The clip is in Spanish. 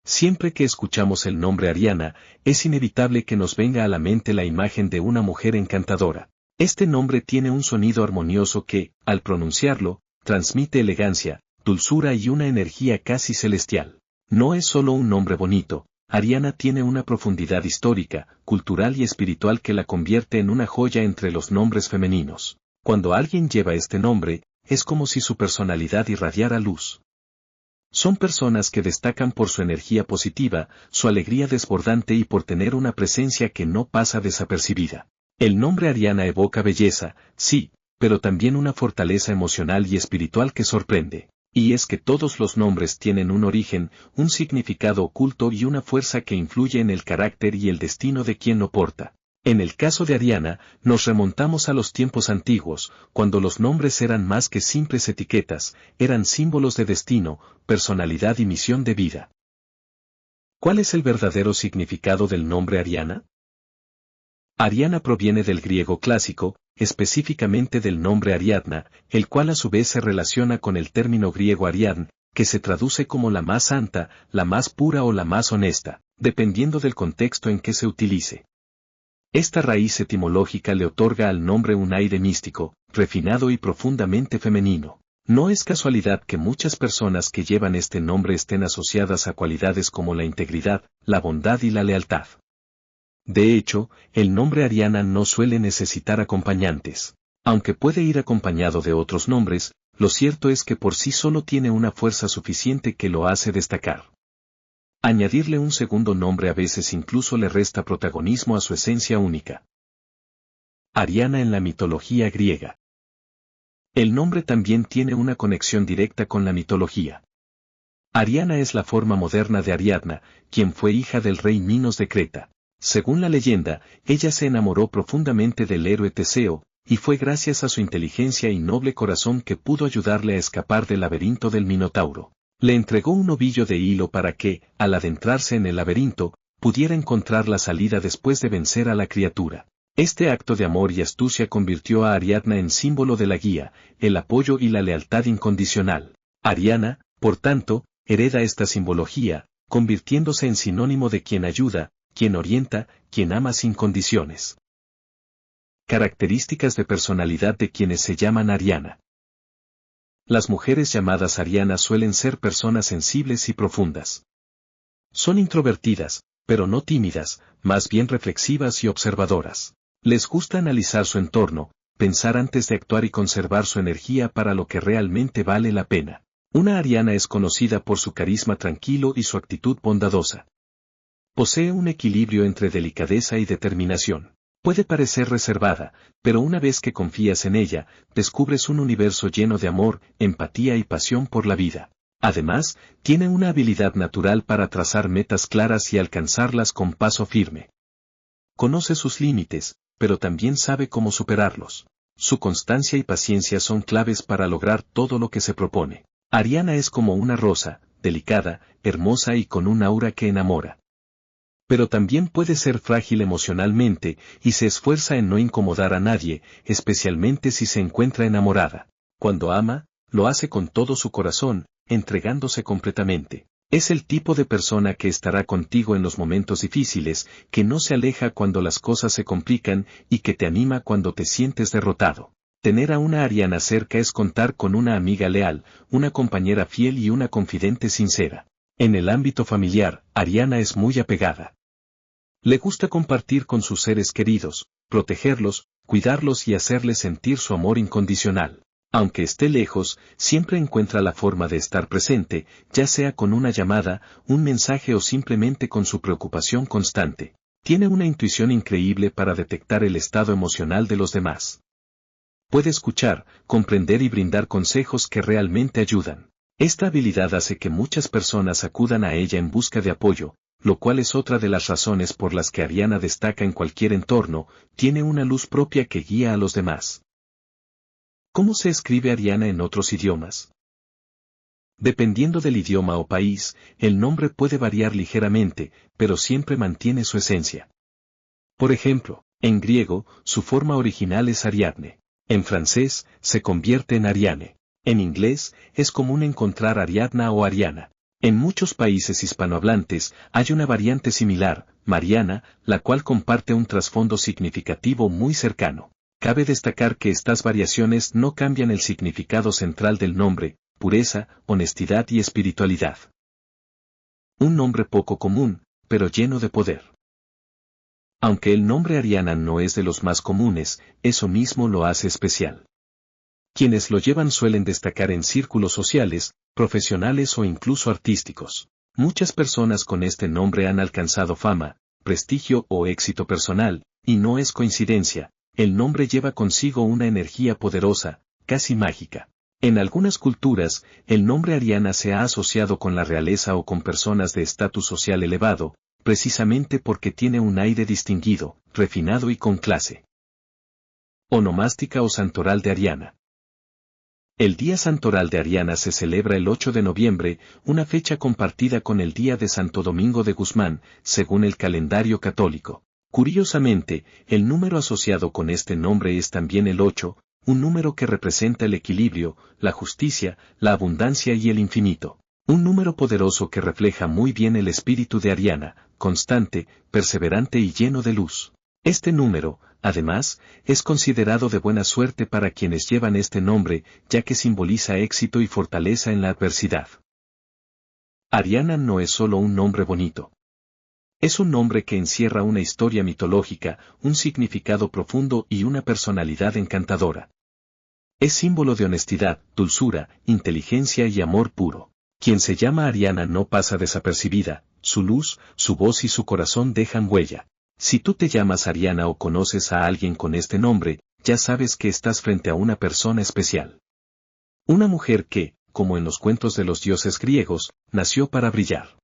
Siempre que escuchamos el nombre Ariana, es inevitable que nos venga a la mente la imagen de una mujer encantadora. Este nombre tiene un sonido armonioso que, al pronunciarlo, transmite elegancia, dulzura y una energía casi celestial. No es solo un nombre bonito, Ariana tiene una profundidad histórica, cultural y espiritual que la convierte en una joya entre los nombres femeninos. Cuando alguien lleva este nombre, es como si su personalidad irradiara luz. Son personas que destacan por su energía positiva, su alegría desbordante y por tener una presencia que no pasa desapercibida. El nombre Ariana evoca belleza, sí, pero también una fortaleza emocional y espiritual que sorprende. Y es que todos los nombres tienen un origen, un significado oculto y una fuerza que influye en el carácter y el destino de quien lo porta. En el caso de Ariana, nos remontamos a los tiempos antiguos, cuando los nombres eran más que simples etiquetas, eran símbolos de destino, personalidad y misión de vida. ¿Cuál es el verdadero significado del nombre Ariana? Ariana proviene del griego clásico, específicamente del nombre Ariadna, el cual a su vez se relaciona con el término griego Ariadn, que se traduce como la más santa, la más pura o la más honesta, dependiendo del contexto en que se utilice. Esta raíz etimológica le otorga al nombre un aire místico, refinado y profundamente femenino. No es casualidad que muchas personas que llevan este nombre estén asociadas a cualidades como la integridad, la bondad y la lealtad. De hecho, el nombre Ariana no suele necesitar acompañantes. Aunque puede ir acompañado de otros nombres, lo cierto es que por sí solo tiene una fuerza suficiente que lo hace destacar. Añadirle un segundo nombre a veces incluso le resta protagonismo a su esencia única. Ariana en la mitología griega. El nombre también tiene una conexión directa con la mitología. Ariana es la forma moderna de Ariadna, quien fue hija del rey Minos de Creta. Según la leyenda, ella se enamoró profundamente del héroe Teseo, y fue gracias a su inteligencia y noble corazón que pudo ayudarle a escapar del laberinto del Minotauro. Le entregó un ovillo de hilo para que, al adentrarse en el laberinto, pudiera encontrar la salida después de vencer a la criatura. Este acto de amor y astucia convirtió a Ariadna en símbolo de la guía, el apoyo y la lealtad incondicional. Ariana, por tanto, hereda esta simbología, convirtiéndose en sinónimo de quien ayuda, quien orienta, quien ama sin condiciones. Características de personalidad de quienes se llaman Ariana. Las mujeres llamadas Ariana suelen ser personas sensibles y profundas. Son introvertidas, pero no tímidas, más bien reflexivas y observadoras. Les gusta analizar su entorno, pensar antes de actuar y conservar su energía para lo que realmente vale la pena. Una Ariana es conocida por su carisma tranquilo y su actitud bondadosa. Posee un equilibrio entre delicadeza y determinación. Puede parecer reservada, pero una vez que confías en ella, descubres un universo lleno de amor, empatía y pasión por la vida. Además, tiene una habilidad natural para trazar metas claras y alcanzarlas con paso firme. Conoce sus límites, pero también sabe cómo superarlos. Su constancia y paciencia son claves para lograr todo lo que se propone. Ariana es como una rosa, delicada, hermosa y con un aura que enamora. Pero también puede ser frágil emocionalmente, y se esfuerza en no incomodar a nadie, especialmente si se encuentra enamorada. Cuando ama, lo hace con todo su corazón, entregándose completamente. Es el tipo de persona que estará contigo en los momentos difíciles, que no se aleja cuando las cosas se complican y que te anima cuando te sientes derrotado. Tener a una Ariana cerca es contar con una amiga leal, una compañera fiel y una confidente sincera. En el ámbito familiar, Ariana es muy apegada. Le gusta compartir con sus seres queridos, protegerlos, cuidarlos y hacerles sentir su amor incondicional. Aunque esté lejos, siempre encuentra la forma de estar presente, ya sea con una llamada, un mensaje o simplemente con su preocupación constante. Tiene una intuición increíble para detectar el estado emocional de los demás. Puede escuchar, comprender y brindar consejos que realmente ayudan. Esta habilidad hace que muchas personas acudan a ella en busca de apoyo, lo cual es otra de las razones por las que Ariana destaca en cualquier entorno, tiene una luz propia que guía a los demás. ¿Cómo se escribe Ariana en otros idiomas? Dependiendo del idioma o país, el nombre puede variar ligeramente, pero siempre mantiene su esencia. Por ejemplo, en griego, su forma original es Ariadne. En francés, se convierte en Ariane. En inglés, es común encontrar Ariadna o Ariana. En muchos países hispanohablantes hay una variante similar, Mariana, la cual comparte un trasfondo significativo muy cercano. Cabe destacar que estas variaciones no cambian el significado central del nombre, pureza, honestidad y espiritualidad. Un nombre poco común, pero lleno de poder. Aunque el nombre Ariana no es de los más comunes, eso mismo lo hace especial. Quienes lo llevan suelen destacar en círculos sociales, profesionales o incluso artísticos. Muchas personas con este nombre han alcanzado fama, prestigio o éxito personal, y no es coincidencia, el nombre lleva consigo una energía poderosa, casi mágica. En algunas culturas, el nombre Ariana se ha asociado con la realeza o con personas de estatus social elevado, precisamente porque tiene un aire distinguido, refinado y con clase. Onomástica o santoral de Ariana. El Día Santoral de Ariana se celebra el 8 de noviembre, una fecha compartida con el Día de Santo Domingo de Guzmán, según el calendario católico. Curiosamente, el número asociado con este nombre es también el 8, un número que representa el equilibrio, la justicia, la abundancia y el infinito. Un número poderoso que refleja muy bien el espíritu de Ariana, constante, perseverante y lleno de luz. Este número, además, es considerado de buena suerte para quienes llevan este nombre, ya que simboliza éxito y fortaleza en la adversidad. Ariana no es solo un nombre bonito. Es un nombre que encierra una historia mitológica, un significado profundo y una personalidad encantadora. Es símbolo de honestidad, dulzura, inteligencia y amor puro. Quien se llama Ariana no pasa desapercibida, su luz, su voz y su corazón dejan huella. Si tú te llamas Ariana o conoces a alguien con este nombre, ya sabes que estás frente a una persona especial. Una mujer que, como en los cuentos de los dioses griegos, nació para brillar.